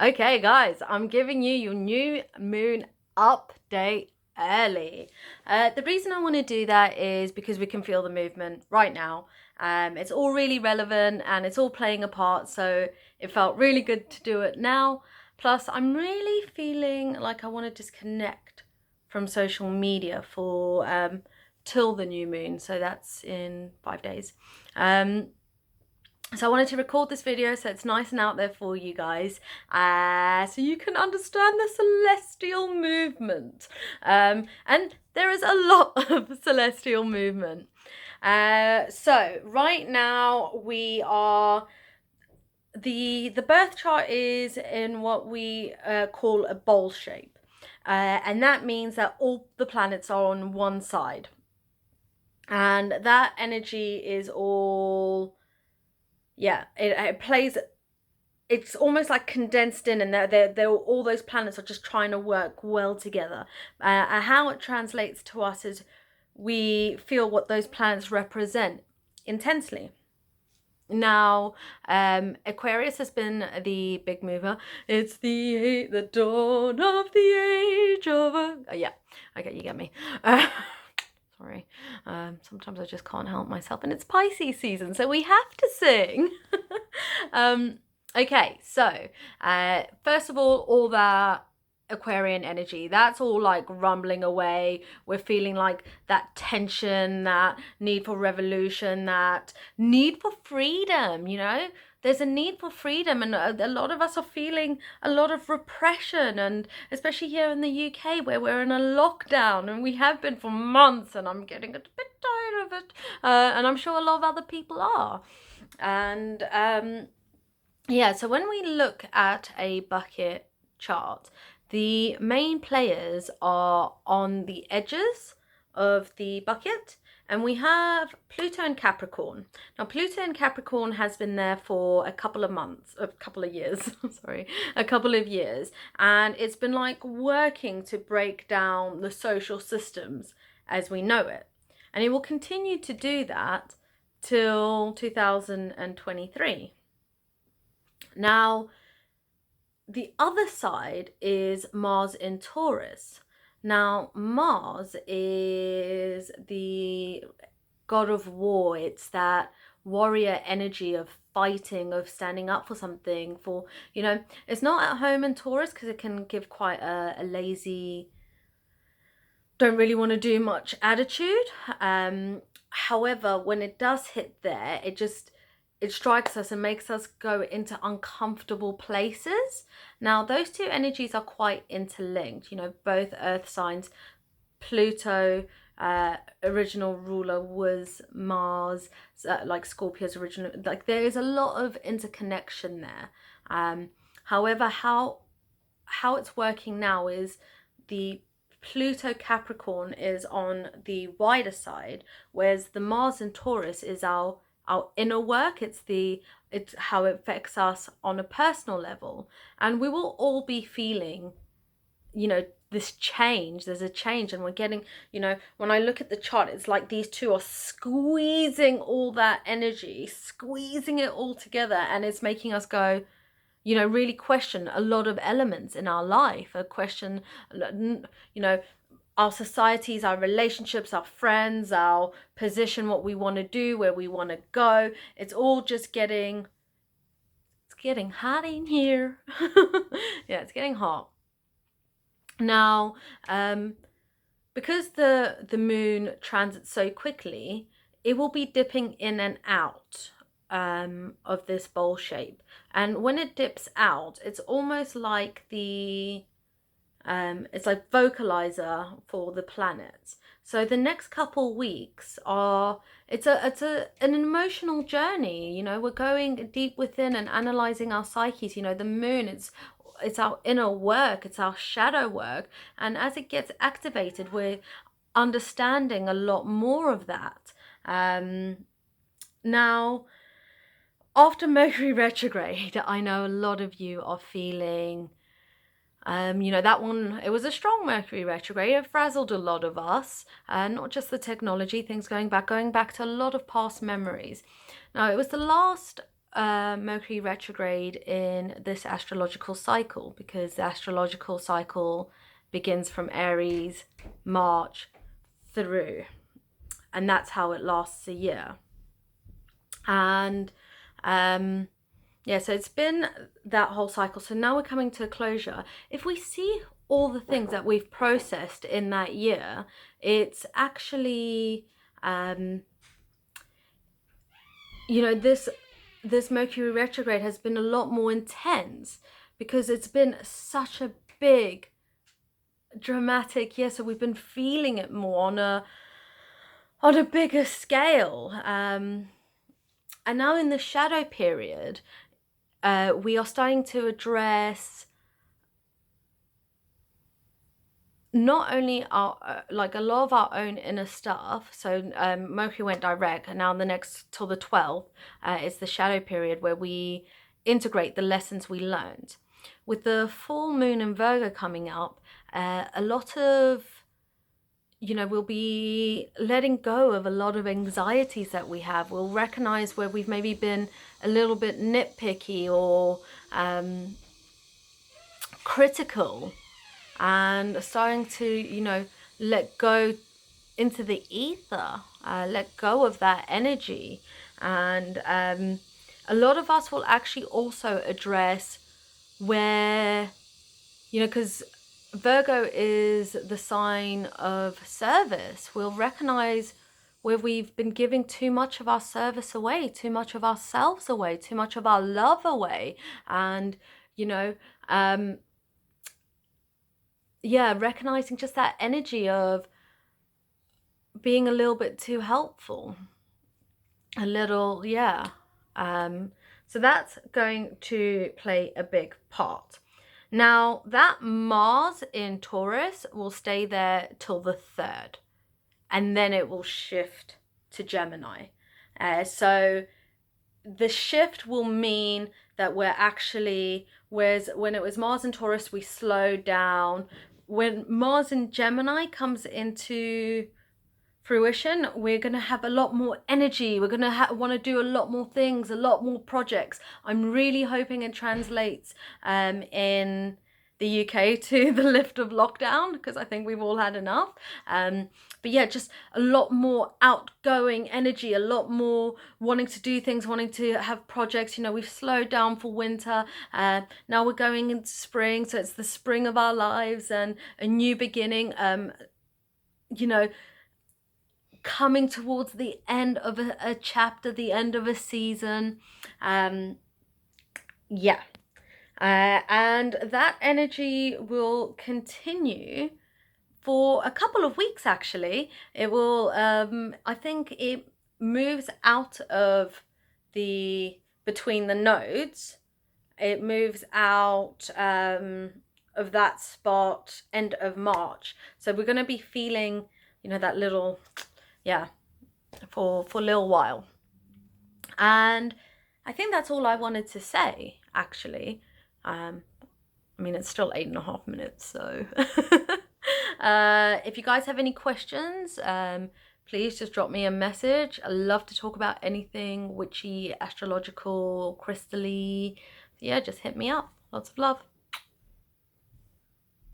Okay, guys, I'm giving you your new moon update early. The reason I want to do that is because we can feel the movement right now. It's all really relevant and it's all playing a part, so it felt really good to do it now. Plus, I'm really feeling like I want to disconnect from social media for till the new moon, so that's in 5 days. So I wanted to record this video so it's nice and out there for you guys, so you can understand the celestial movement. And there is a lot of celestial movement. So right now we are the birth chart is in what we call a bowl shape, and that means that all the planets are on one side, and that energy is all it plays. It's almost like condensed in, and they're all those planets are just trying to work well together. And how it translates to us is we feel what those planets represent intensely. Now, Aquarius has been the big mover. It's the dawn of the age of yeah. Okay, you get me. Sorry. Sometimes I just can't help myself, and it's Pisces season, so we have to sing. Okay, so first of all that Aquarian energy, that's all like rumbling away. We're feeling like that tension, that need for revolution, that need for freedom, there's a need for freedom, and a lot of us are feeling a lot of repression, and especially here in the UK where we're in a lockdown, and we have been for months, and I'm getting a bit tired of it, and I'm sure a lot of other people are. And yeah, so when we look at a bucket chart, the main players are on the edges of the bucket, and we have Pluto and Capricorn. Now, Pluto and Capricorn has been there for a couple of years, sorry, a couple of years, and it's been like working to break down the social systems as we know it. And it will continue to do that till 2023. Now, the other side is Mars in Taurus. Now, Mars is the god of war. It's that warrior energy of fighting, of standing up for something, for, it's not at home in Taurus because it can give quite a lazy, don't really want to do much attitude. However, when it does hit there, it strikes us and makes us go into uncomfortable places. Now, those two energies are quite interlinked, both earth signs. Pluto, original ruler was Mars, like Scorpio's original, like there is a lot of interconnection there. However, how it's working now is the Pluto Capricorn is on the wider side, whereas the Mars in Taurus is our inner work. It's how it affects us on a personal level, and we will all be feeling this change. There's a change, and we're getting, when I look at the chart, it's like these two are squeezing all that energy, squeezing it all together, and it's making us go, really question a lot of elements in our life, a question, our societies, our relationships, our friends, our position, what we want to do, where we want to go. It's all just getting hot in here. Yeah, it's getting hot. Now, because the moon transits so quickly, it will be dipping in and out of this bowl shape. And when it dips out, it's almost like it's like vocalizer for the planets. So the next couple weeks are an emotional journey. We're going deep within and analyzing our psyches. The moon, it's our inner work, it's our shadow work, and as it gets activated, we're understanding a lot more of that. Now, after Mercury retrograde, I know a lot of you are feeling, that one, it was a strong Mercury retrograde. It frazzled a lot of us, not just the technology, things going back to a lot of past memories. Now, it was the last Mercury retrograde in this astrological cycle, because the astrological cycle begins from Aries, March through, and that's how it lasts a year. And yeah, so it's been that whole cycle. So now we're coming to a closure. If we see all the things that we've processed in that year, it's actually you know, this Mercury retrograde has been a lot more intense, because it's been such a big dramatic year. So we've been feeling it more on a bigger scale. And now in the shadow period, we are starting to address not only our like a lot of our own inner stuff. So Mercury went direct, and now the next till the 12th is the shadow period, where we integrate the lessons we learned. With the full moon in Virgo coming up, a lot of, you know, we'll be letting go of a lot of anxieties that we have. We'll recognize where we've maybe been a little bit nitpicky or critical, and starting to, you know, let go into the ether, let go of that energy. And a lot of us will actually also address where, you know, because Virgo is the sign of service. We'll recognize where we've been giving too much of our service away, too much of ourselves away, too much of our love away. And, you know, yeah, recognizing just that energy of being a little bit too helpful. A little, yeah. So that's going to play a big part. Now, that Mars in Taurus will stay there till the 3rd, and then it will shift to Gemini. So the shift will mean that we're actually, whereas when it was Mars in Taurus, we slowed down. When Mars in Gemini comes into fruition, we're going to have a lot more energy. We're going to want to do a lot more things, a lot more projects. I'm really hoping it translates in the UK to the lift of lockdown, because I think we've all had enough. But yeah, just a lot more outgoing energy, a lot more wanting to do things, wanting to have projects. You know, we've slowed down for winter. Now we're going into spring, so it's the spring of our lives and a new beginning. You know, coming towards the end of a chapter, the end of a season. Yeah. And that energy will continue for a couple of weeks, actually. It will, I think it moves out of between the nodes. It moves out of that spot end of March. So we're going to be feeling, you know, that little, yeah, for a little while. And I think that's all I wanted to say, actually. I mean, it's still 8.5 minutes, so if you guys have any questions, please just drop me a message. I love to talk about anything witchy, astrological, crystally. So yeah, just hit me up. Lots of love.